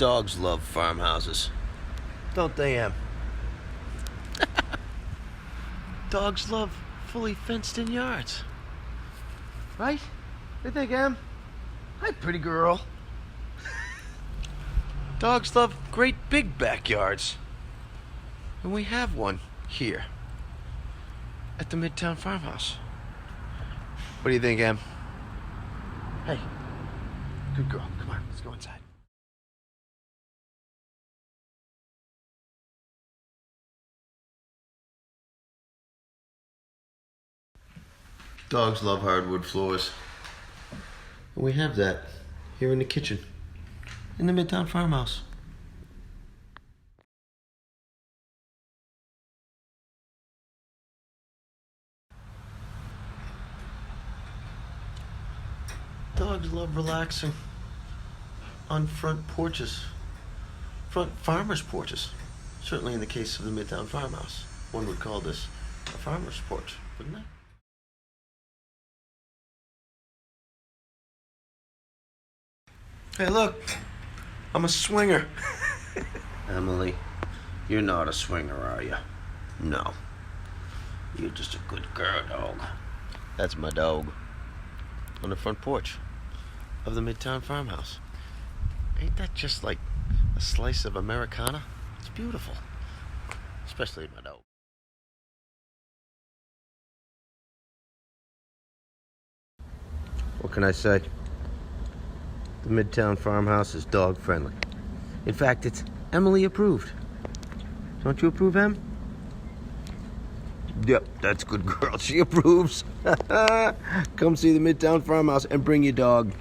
Dogs love farmhouses. Don't they, Em? Dogs love fully fenced-in yards. Right? You think, Em? Hi, pretty girl. Dogs love great big backyards. And we have one here at the Midtown Farmhouse. What do you think, Em? Hey, good girl. Come on, let's go inside. Dogs love hardwood floors. And we have that here in the kitchen, in the Midtown Farmhouse. Dogs love relaxing on front porches, front farmers' porches. Certainly in the case of the Midtown Farmhouse. One would call this a farmer's porch, wouldn't they? Hey, look, I'm a swinger. Emily, you're not a swinger, are you? No. You're just a good girl, dog. That's my dog. On the front porch of the Midtown Farmhouse. Ain't that just like a slice of Americana? It's beautiful. Especially my dog. What can I say? The Midtown Farmhouse is dog friendly. In fact, it's Emily approved. Don't you approve, Em? Yep, that's good girl. She approves. Come see the Midtown Farmhouse and bring your dog.